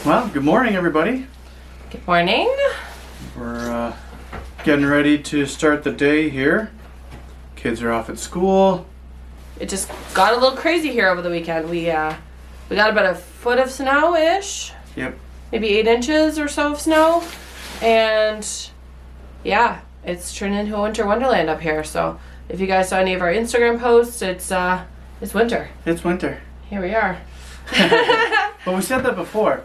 Well, good morning, everybody. Good morning. We're getting ready to start the day here. Kids are off at school. It just got a little crazy here over the weekend. We got about a foot of snow-ish. Yep. Maybe 8 inches or so of snow. And yeah, it's turned into a winter wonderland up here. So if you guys saw any of our Instagram posts, it's winter. It's winter. Here we are. But we said that before.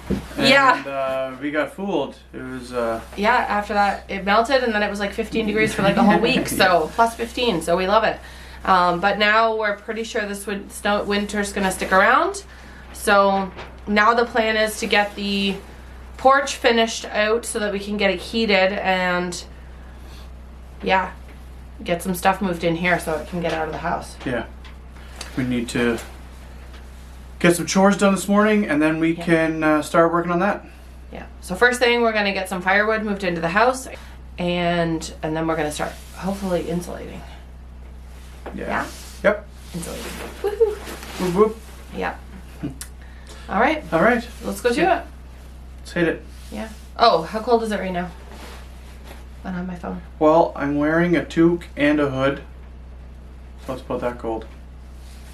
And, yeah. We got fooled. It was. Yeah, after that it melted and then it was like 15 degrees for like a whole week. So plus 15. So we love it. But now we're pretty sure this winter's going to stick around. So now the plan is to get the porch finished out so that we can get it heated and yeah, get some stuff moved in here so it can get out of the house. Yeah. We need to get some chores done this morning and then we can start working on that. Yeah. So first thing, we're going to get some firewood moved into the house and then we're going to start hopefully insulating. Yeah. Yep. Insulating. Woohoo. Whoop, whoop. Yeah. All right. All right. Let's go do it. Let's hit it. Yeah. Oh, how cold is it right now? Not on my phone. Well, I'm wearing a toque and a hood. So it's about that cold.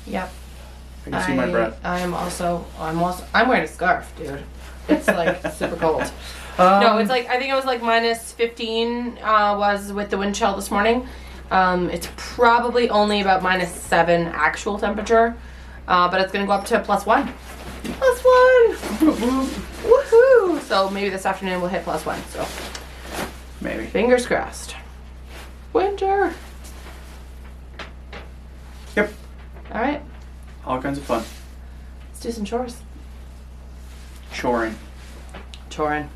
Yep. I can see my breath. I'm wearing a scarf, dude. It's like super cold. No, it's like, I think it was like minus 15 was with the wind chill this morning. It's probably only about minus 7 actual temperature, but it's gonna go up to plus 1. Plus 1! Woohoo! So maybe this afternoon we'll hit plus 1. So Maybe. fingers crossed. Winter. Yep. All right. All kinds of fun. Let's do some chores. Choring. Chorin.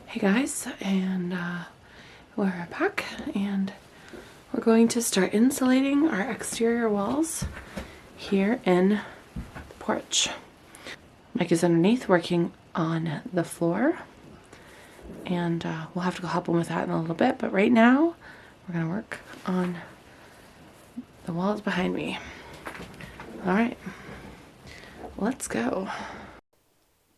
Hey guys, and we're back and we're going to start insulating our exterior walls here in the porch. Mike is underneath working on the floor and we'll have to go help him with that in a little bit, but right now we're going to work on the walls behind me. Alright, let's go.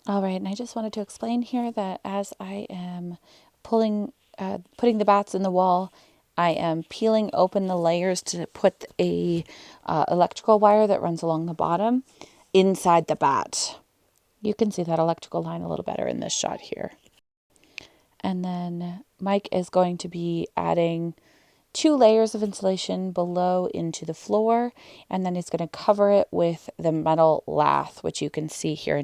All right, and I just wanted to explain here that as I am putting the bats in the wall, I am peeling open the layers to put a electrical wire that runs along the bottom inside the bat. You can see that electrical line a little better in this shot here. And then Mike is going to be adding 2 layers of insulation below into the floor, and then he's going to cover it with the metal lath, which you can see here.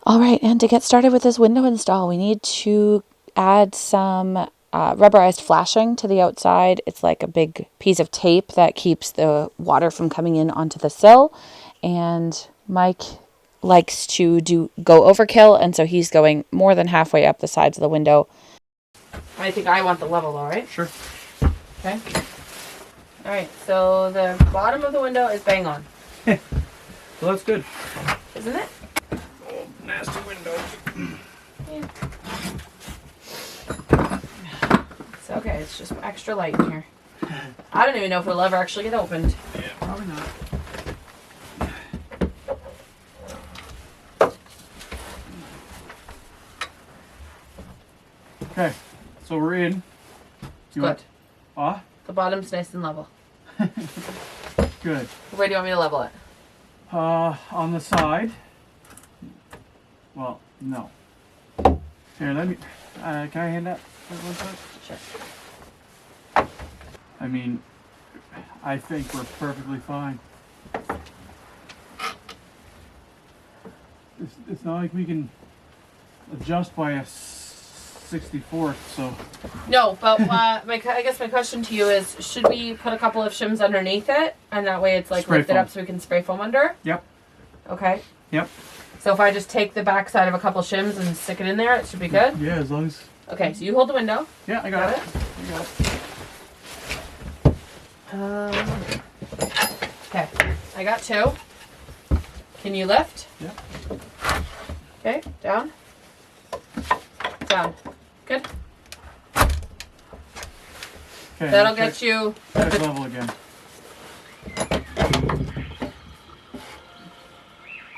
All right, and to get started with this window install, we need to add some rubberized flashing to the outside. It's like a big piece of tape that keeps the water from coming in onto the sill. And Mike likes to go overkill, and so he's going more than halfway up the sides of the window. I think I want the level, all right? Sure. Okay. All right, so the bottom of the window is bang on. Well, that's good. Isn't it? Nasty window. Yeah. It's okay, it's just extra light in here. I don't even know if it'll ever actually get opened. Yeah, probably not. Okay, so we're in. Good. Ah? The bottom's nice and level. Good. Where do you want me to level it? On the side. Well, no. Here, let me. Can I hand that? Sure. I mean, I think we're perfectly fine. It's not like we can adjust by a 64th, so. No, but I guess my question to you is, should we put a couple of shims underneath it, and that way it's like Spray lifted foam. up so we can spray foam under? Yep. Okay. Yep. So if I just take the back side of a couple shims and stick it in there, it should be good? Yeah, as long as... Okay, so you hold the window. Yeah, I got it. Okay, I got 2. Can you lift? Yeah. Okay, down. Down. Good. Okay, That'll get you... check level again.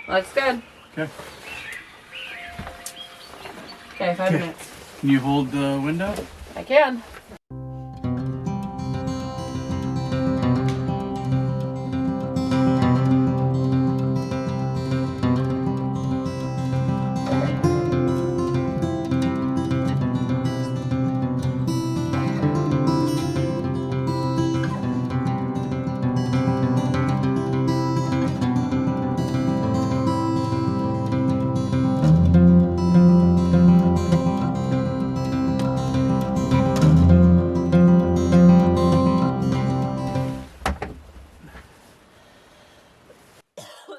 Looks good. Okay. Okay, 5 minutes. Can you hold the window? I can.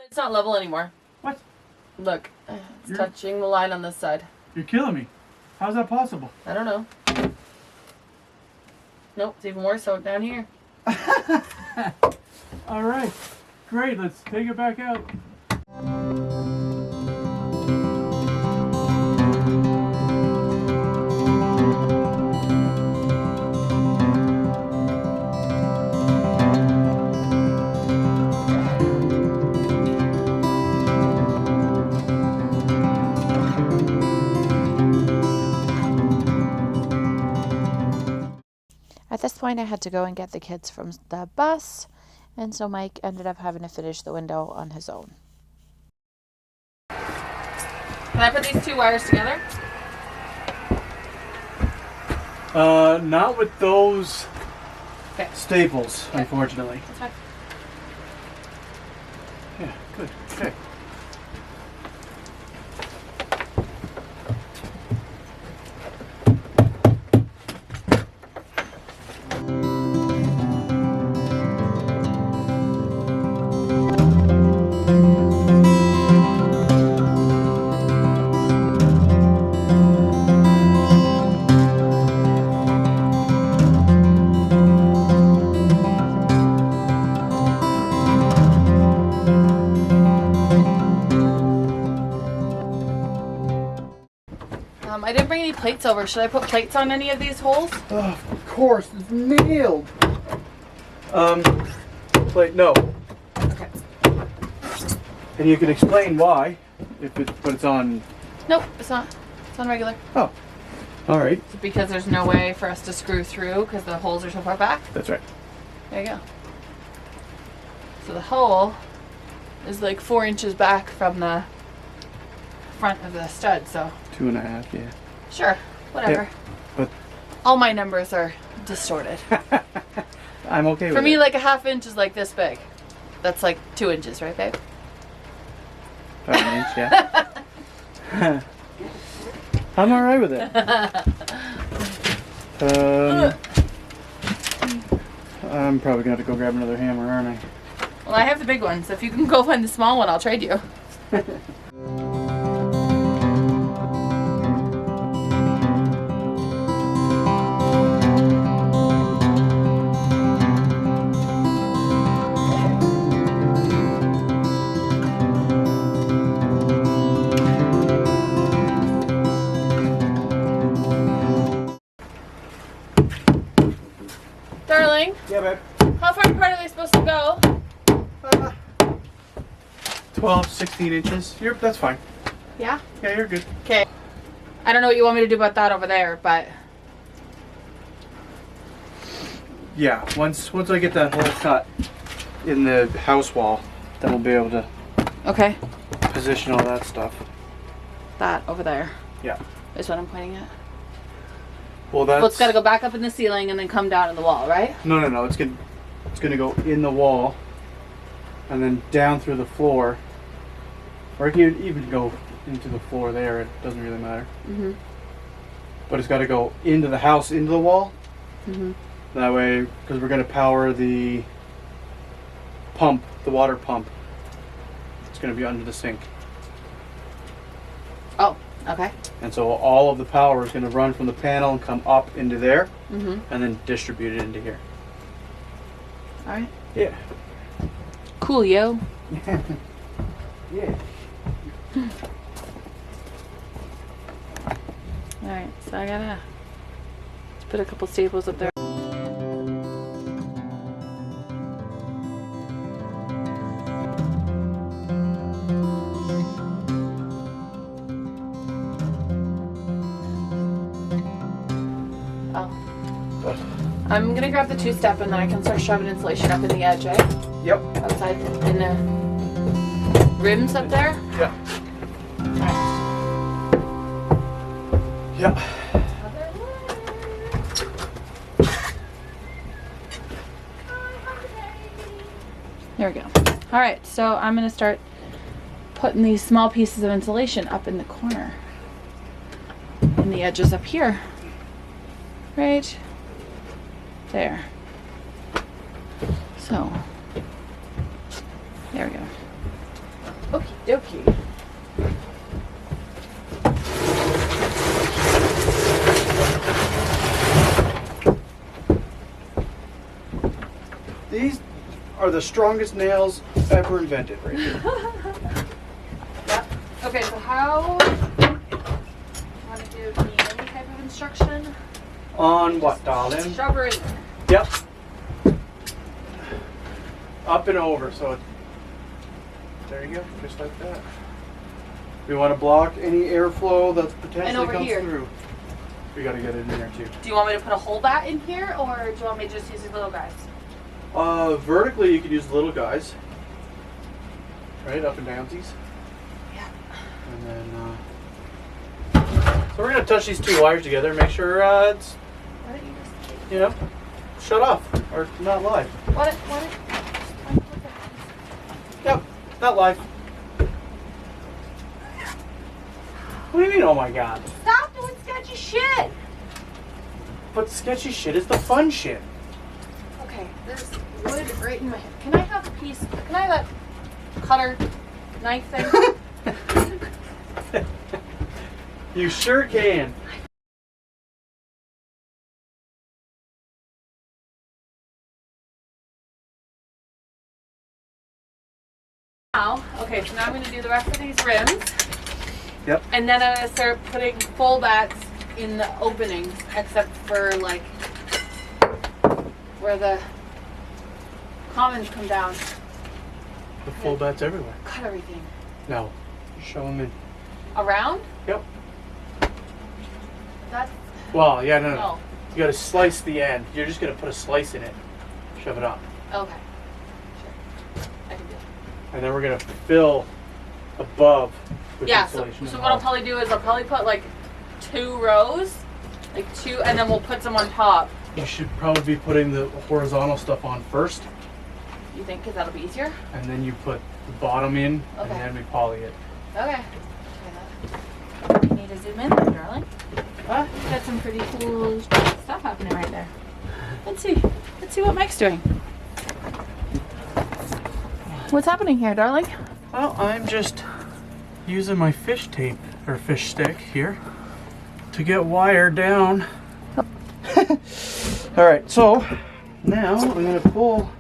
It's not level anymore. What? Look, it's touching the line on this side. You're killing me. How's that possible? I don't know. Nope, it's even worse. So down here. All right. Great. Let's take it back out. At this point, I had to go and get the kids from the bus, and so Mike ended up having to finish the window on his own. Can I put these 2 wires together? Not with those Okay. staples, unfortunately. That's fine. Yeah, good. Okay. I didn't bring any plates over. Should I put plates on any of these holes? Oh, of course, it's nailed. Plate, no. Okay. And you can explain why, but it's on. Nope, it's not. It's on regular. Oh, all right. It's because there's no way for us to screw through because the holes are so far back. That's right. There you go. So the hole is like 4 inches back from the front of the stud, so 2.5, yeah. sure, whatever. Yeah, but all my numbers are distorted. I'm okay with it. For me, like a 1/2 inch is like this big. That's like 2 inches, right, babe? 1 inch, yeah. I'm all right with it. I'm probably gonna have to go grab another hammer, aren't I? Well, I have the big one, so if you can go find the small one, I'll trade you. Darling, Yeah, babe. how far apart are they supposed to go? 12, 16 inches. That's fine. Yeah? Yeah, you're good. Okay. I don't know what you want me to do about that over there, but... Yeah, once I get that hole cut in the house wall, then we'll be able to Okay. position all that stuff. That over there Yeah. is what I'm pointing at. Well, that's. Well, it's got to go back up in the ceiling and then come down in the wall, right? No. It's gonna go in the wall, and then down through the floor, or it can even go into the floor there. It doesn't really matter. Mm-hmm. But it's got to go into the house, into the wall. Mm-hmm. That way, because we're gonna power the pump, the water pump. It's gonna be under the sink. Okay. And so all of the power is going to run from the panel and come up into there, Mm-hmm. and then distribute it into here. All right. Yeah. Cool, yo. Yeah. All right. So I gotta put a couple staples up there. I'm gonna grab the 2-step and then I can start shoving insulation up in the edge, eh? Yep. Outside in the rims up there. Yeah. Alright. Yep. There we go. Alright, so I'm gonna start putting these small pieces of insulation up in the corner. And the edges up here. Right there. So, there we go. Okie dokie. These are the strongest nails ever invented right here. Yep. Okay, so how want to give me any type of instruction? On what, darling? Shove her in there. Yep. Up and over, so there you go, just like that. We want to block any airflow that's potentially over comes here. through. We got to get it in there too. Do you want me to put a whole bat in here, or do you want me to just use these little guys? Vertically, you could use little guys, right, up and downsies. Yeah. And then, so we're gonna touch these two wires together, make sure it's, Why don't you just you know, shut off or not live. what? Yep, not live. What do you mean? Oh my God! Stop doing sketchy shit. But sketchy shit is the fun shit. Okay, there's wood right in my hand. Can I have a piece? Can I have that cutter knife thing? You sure can. Now, okay, so now I'm going to do the rest of these rims. Yep. And then I'm going to start putting full bats in the openings, except for like where the commons come down. The full bats everywhere. Cut everything. No, show them in. Around? Yep. That's, Well, yeah, no. no. You gotta slice the end. You're just gonna put a slice in it. Shove it up. Okay. Sure. I can do it. And then we're gonna fill above with Yeah, so insulation. what I'll probably do is I'll probably put like 2 rows, like 2, and then we'll put some on top. You should probably be putting the horizontal stuff on first, You think? Because that'll be easier? and then you put the bottom in, Okay. and then we poly it. Okay. Try that. You need to zoom in there, darling. Huh? You've got some pretty cool stuff happening right there. Let's see. Let's see what Mike's doing. What's happening here, darling? Well, I'm just using my fish tape, or fish stick here, to get wire down. Alright, so now I'm going to pull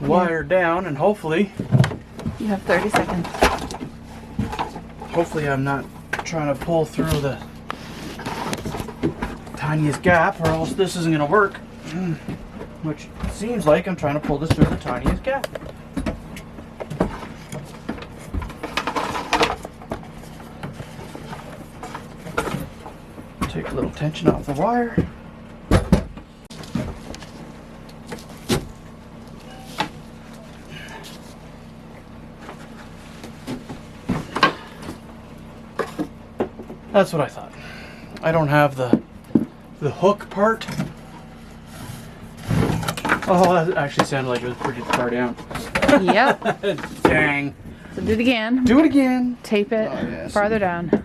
wire down, and hopefully You have 30 seconds. I'm not trying to pull through the tiniest gap, or else this isn't going to work. Which seems like I'm trying to pull this through the tiniest gap. Take a little tension off the wire. That's what I thought. I don't have the hook part. Oh, that actually sounded like it was pretty far down. Yep. Dang. So do it again. Do it again. Tape it Oh, yes. farther down.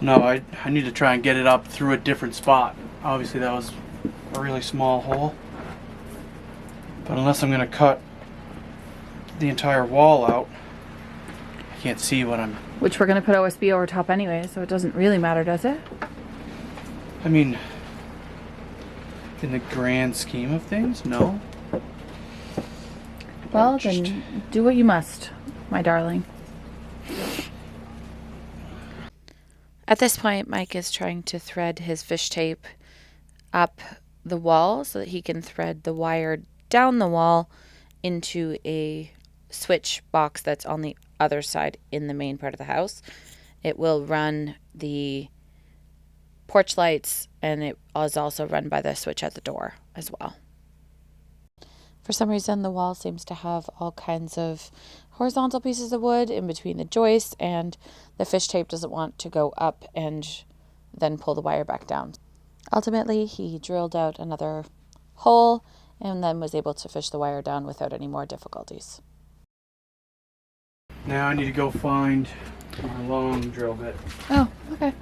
No, I need to try and get it up through a different spot. Obviously that was a really small hole. But unless I'm going to cut the entire wall out, I can't see what I'm Which we're going to put OSB over top anyway, so it doesn't really matter, does it? I mean, in the grand scheme of things, no. Well, Just- then do what you must, my darling. At this point, Mike is trying to thread his fish tape up the wall so that he can thread the wire down the wall into a switch box that's on the other side in the main part of the house. It will run the porch lights, and it is also run by the switch at the door as well. For some reason, the wall seems to have all kinds of horizontal pieces of wood in between the joists, and the fish tape doesn't want to go up and then pull the wire back down. Ultimately, he drilled out another hole and then was able to fish the wire down without any more difficulties. Now I need to go find my long drill bit. Oh, okay.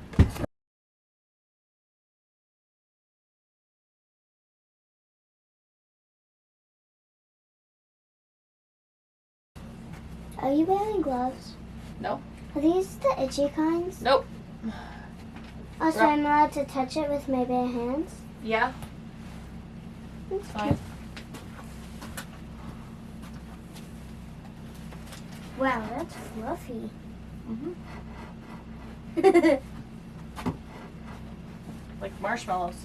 Are you wearing gloves? Nope. Are these the itchy kinds? Nope. Oh, so I'm allowed to touch it with my bare hands? Yeah. That's Fine. Wow, that's fluffy. Like marshmallows.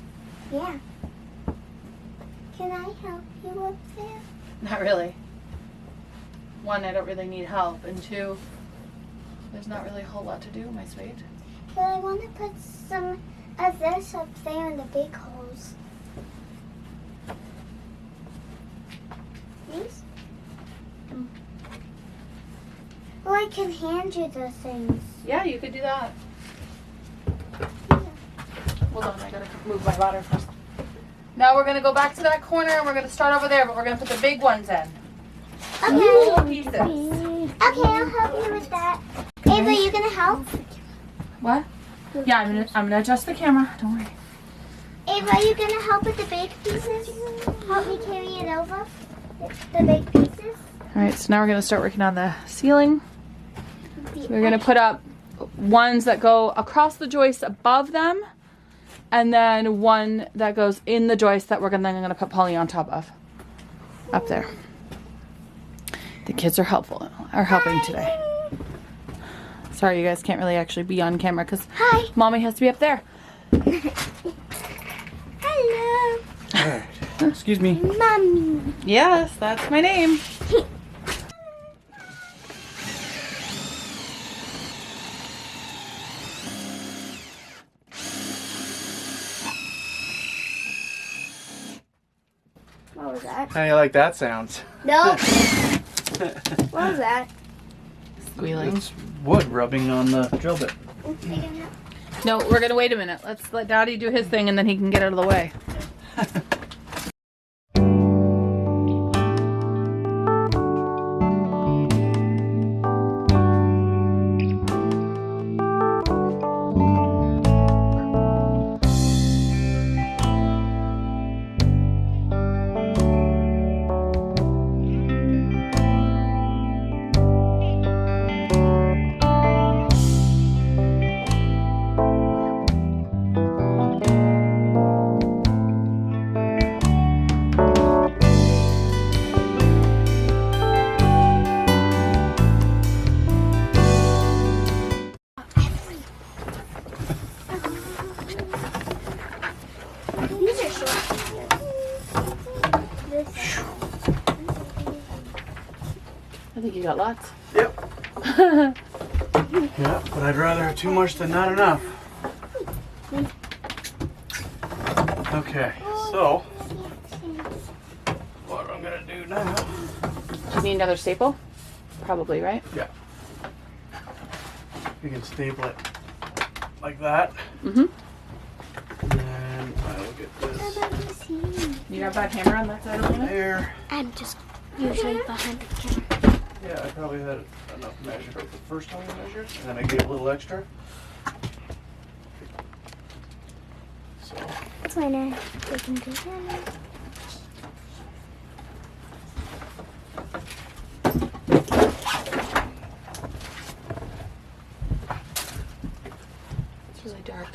Yeah. Can I help you up there? Not really. One, I don't really need help, and two, there's not really a whole lot to do, my sweet. But I want to put some of this up there in the big holes. These? Well, I can hand you the things. Yeah, you could do that. Hold on, I gotta move my ladder first. Now we're gonna go back to that corner and we're gonna start over there, but we're gonna put the big ones in. Okay. Full pieces. Okay, I'll help you with that. Ava, you gonna help? What? Yeah, I'm gonna adjust the camera. Don't worry. Ava, are you gonna help with the big pieces? Help me carry it over? The big pieces? All right, so now we're gonna start working on the ceiling. We're gonna put up ones that go across the joist above them, and then one that goes in the joist that I'm gonna put poly on top of, up there. The kids are helping today. Sorry, you guys can't really actually be on camera because Hi. Mommy has to be up there. Hello. Alright. Excuse me. Mommy. Yes, that's my name. What was that? How do you like that sounds? No. What was that? Squealing. It's wood rubbing on the drill bit. No, we're gonna wait a minute. Let's let Daddy do his thing and then he can get out of the way. These are short. I think you got lots. Yep. Yeah, but I'd rather have too much than not enough. Okay, so what I'm gonna do now. Do you need another staple? Probably, right? Yeah. You can staple it like that. Mm-hmm. And I will get this You got that hammer on that side of the there. I'm just usually behind the camera. Yeah, I probably had enough measured the first time I measured, and then I gave a little extra. So, Winner. We can do that. It's really dark.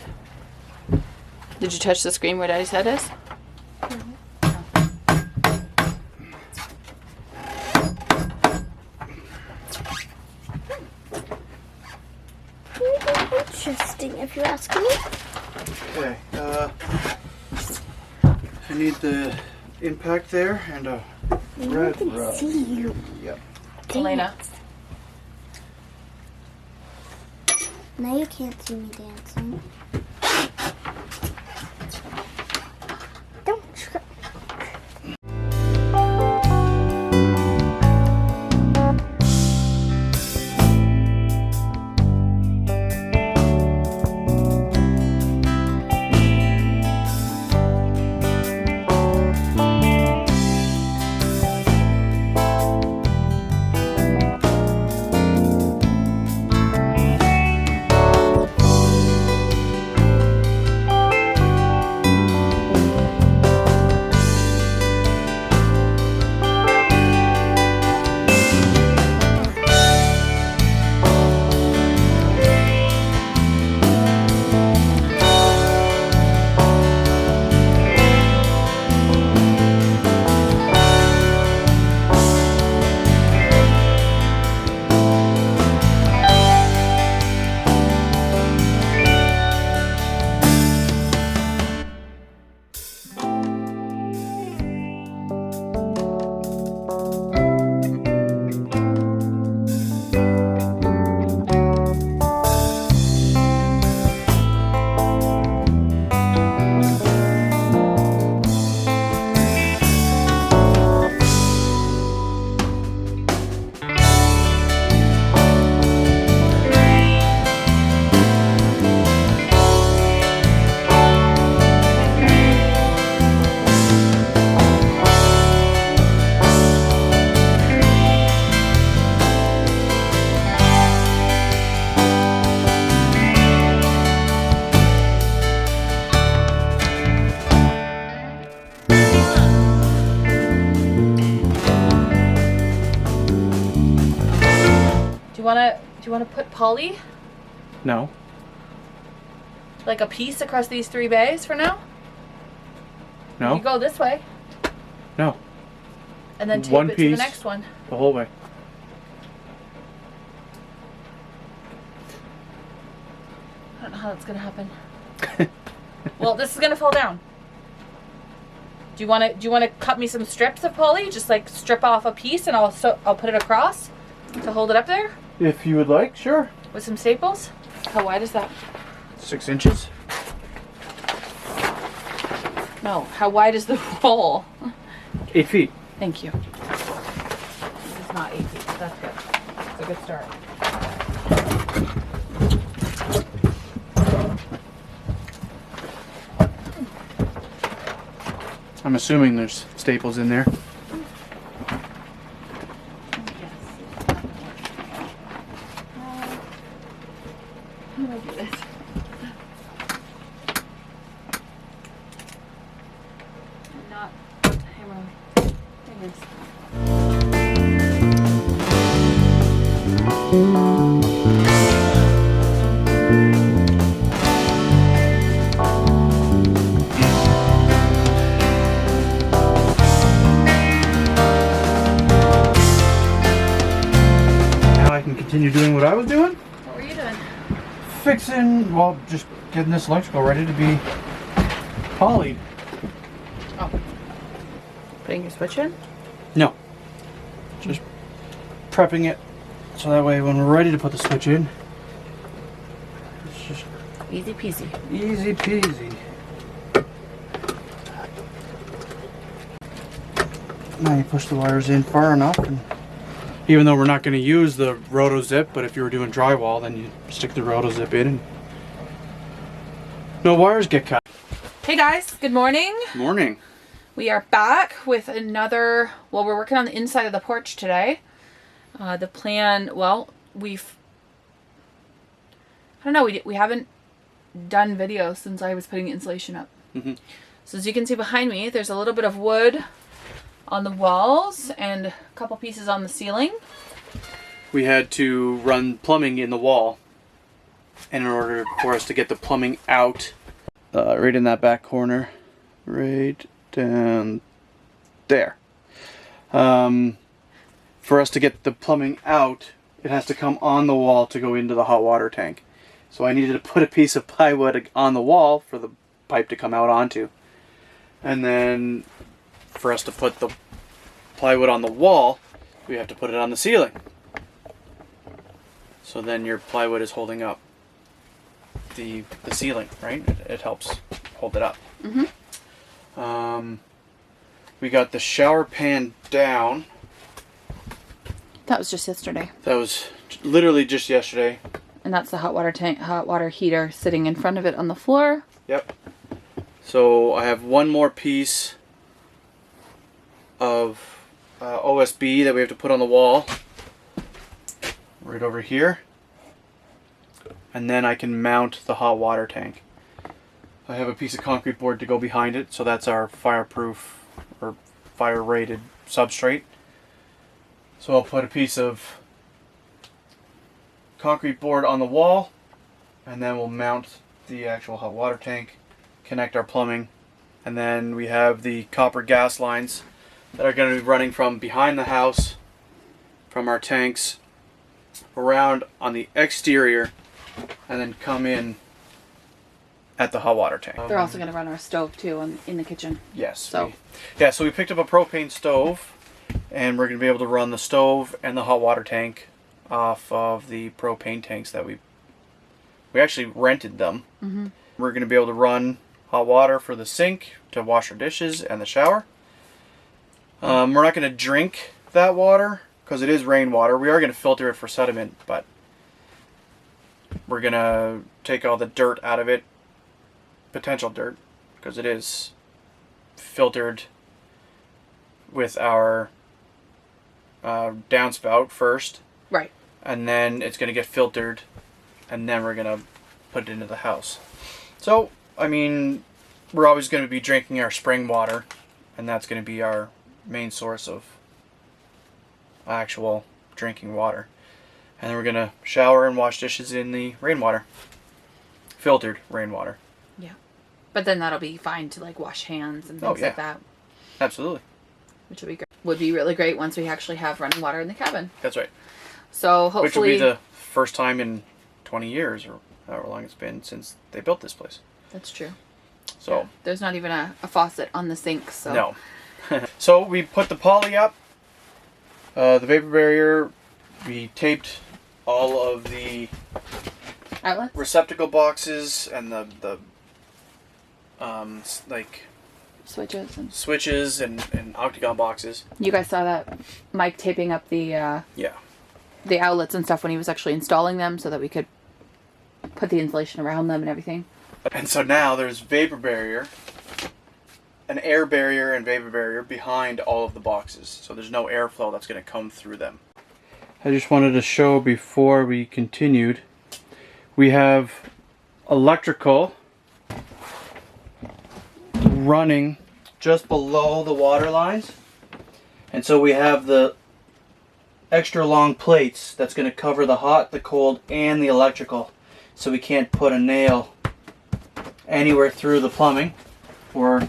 Did you touch the screen where Daddy's head is? Interesting, if you ask me. Okay, I need the impact there and a red can rug. see you. Yep. Elena. Now you can't see me dancing. Don't try. Do you want to put poly, No. like a piece across these 3 bays for now? No. You go this way No. and then tape One it to the piece. next one. The whole way. I don't know how that's gonna happen. Well, this is gonna fall down. Do you want to cut me some strips of poly? Just like strip off a piece and I'll put it across to hold it up there If you would like, sure. with some staples. How wide is that? 6 inches. No. How wide is the roll? 8 feet. Thank you. It's not 8 feet, but that's good. It's a good start. I'm assuming there's staples in there. How do I do this? I'm not hammering fingers. Now I can continue doing what I was doing. What were you doing? Fixing, well, just getting this electrical ready to be polyed. Oh. Putting your switch in? No. Just prepping it so that way when we're ready to put the switch in, it's just Easy peasy. easy peasy. Now you push the wires in far enough, and even though we're not going to use the roto zip, but if you were doing drywall, then you stick the roto zip in and no wires get cut. Hey guys, good morning. Morning. We are back with another, well, we're working on the inside of the porch today. The plan, well, I don't know, we haven't done videos since I was putting the insulation up. Mhm. So as you can see behind me, there's a little bit of wood on the walls and a couple pieces on the ceiling. We had to run plumbing in the wall And in order for us to get the plumbing out, right in that back corner, right down there. For us to get the plumbing out, it has to come on the wall to go into the hot water tank. So I needed to put a piece of plywood on the wall for the pipe to come out onto. And then for us to put the plywood on the wall, we have to put it on the ceiling. So then your plywood is holding up the ceiling, right? It helps hold it up. We got the shower pan down. That was just yesterday. That was literally just yesterday. And that's the hot water heater sitting in front of it on the floor. Yep. So I have one more piece of OSB that we have to put on the wall. Right over here. And then I can mount the hot water tank. I have a piece of concrete board to go behind it, so that's our fireproof or fire rated substrate. So I'll put a piece of concrete board on the wall, and then we'll mount the actual hot water tank, connect our plumbing, and then we have the copper gas lines that are going to be running from behind the house, from our tanks, around on the exterior, and then come in at the hot water tank. They're also going to run our stove too in the kitchen. Yes. So so we picked up a propane stove, and we're going to be able to run the stove and the hot water tank off of the propane tanks that we actually rented them. We're going to be able to run hot water for the sink to wash our dishes and the shower. We're not going to drink that water because it is rainwater. We are going to filter it for sediment, but we're going to take all the dirt out of it, potential dirt, because it is filtered with our downspout first. Right. And then it's going to get filtered, and then we're going to put it into the house. So, I mean, we're always going to be drinking our spring water, and that's going to be our main source of actual drinking water. And then we're going to shower and wash dishes in the rainwater. Filtered rainwater. Yeah. But then that'll be fine to like wash hands and things like that. Absolutely. Which would be great. Would be really great once we actually have running water in the cabin. That's right. So hopefully... Which will be the first time in 20 years, or however long it's been since they built this place. That's true. So yeah. There's not even a faucet on the sink, so... No. So we put the poly up, the vapor barrier, we taped all of the outlets, receptacle boxes, and the like switches and octagon boxes. You guys saw that Mike taping up the the outlets and stuff when he was actually installing them, so that we could put the insulation around them and everything. And so now there's vapor barrier, an air barrier and vapor barrier behind all of the boxes, so there's no airflow that's going to come through them. I just wanted to show before we continued, we have electrical running just below the water lines, and so we have the extra long plates that's going to cover the hot, the cold, and the electrical, so we can't put a nail anywhere through the plumbing, or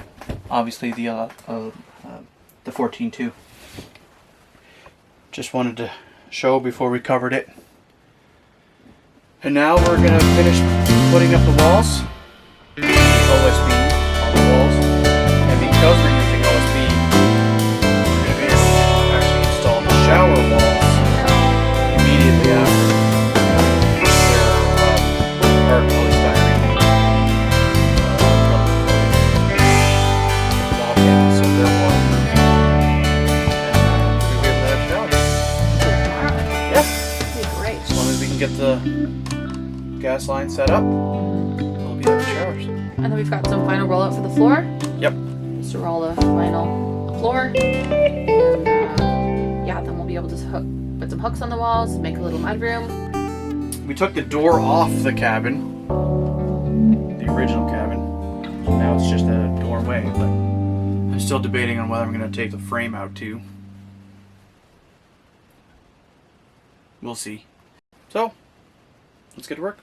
obviously the 14.2. Just wanted to show before we covered it. And now we're going to finish putting up the walls. OSB on the walls. And because we're using OSB, we're going to be actually installing the shower walls immediately after. They're hard polystyrene. So they're waterproof. And we're going to be able to have showers. Yeah. Great. As long as we can get the gas line set up, we'll be having showers. And then we've got some final rollout for the floor. Yep. Just to roll the final floor. And yeah, then we'll be able to put some hooks on the walls, make a little mudroom. We took the door off the cabin, the original cabin. Now it's just a doorway, but I'm still debating on whether I'm going to take the frame out too. We'll see. So, let's get to work.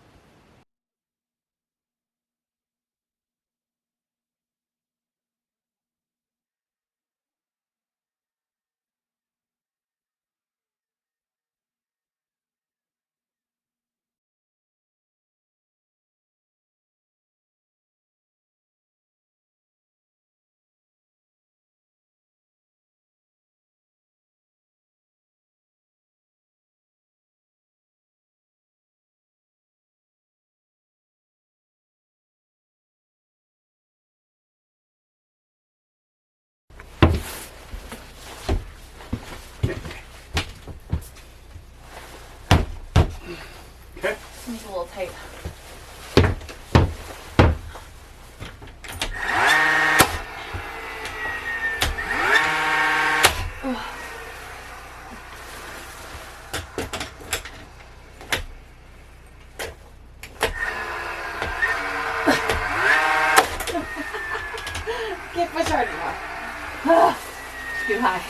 little tight. Get my charger off. Too high.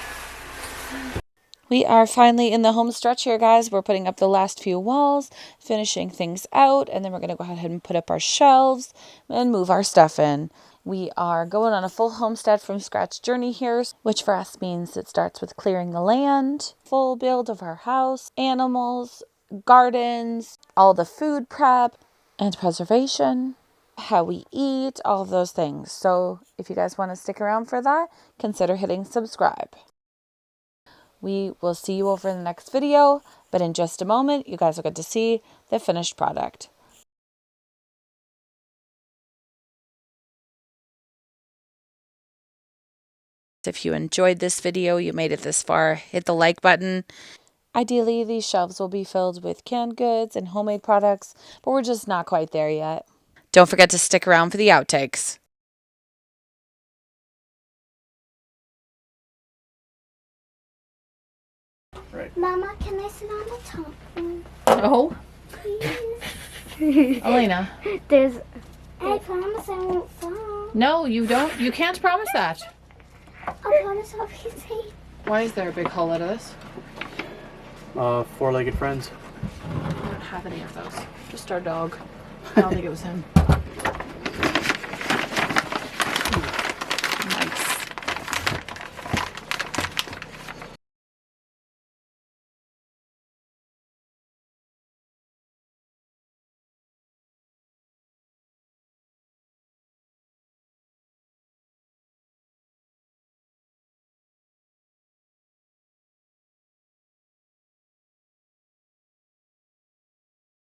We are finally in the home stretch here, guys. We're putting up the last few walls, finishing things out, and then we're going to go ahead and put up our shelves and move our stuff in. We are going on a full homestead from scratch journey here, which for us means it starts with clearing the land, full build of our house, animals, gardens, all the food prep and preservation, how we eat, all of those things. So if you guys want to stick around for that, consider hitting subscribe. We will see you over in the next video, but in just a moment, you guys will get to see the finished product. If you enjoyed this video, you made it this far, hit the like button. Ideally, these shelves will be filled with canned goods and homemade products, but we're just not quite there yet. Don't forget to stick around for the outtakes. Right. Mama, can I sit on the top one? No. Please. Elena. I promise I won't fall. No, you don't. You can't promise that. I promise I'll be safe. Why is there a big hole out of this? Four-legged friends. I don't have any of those. Just our dog. I don't think it was him.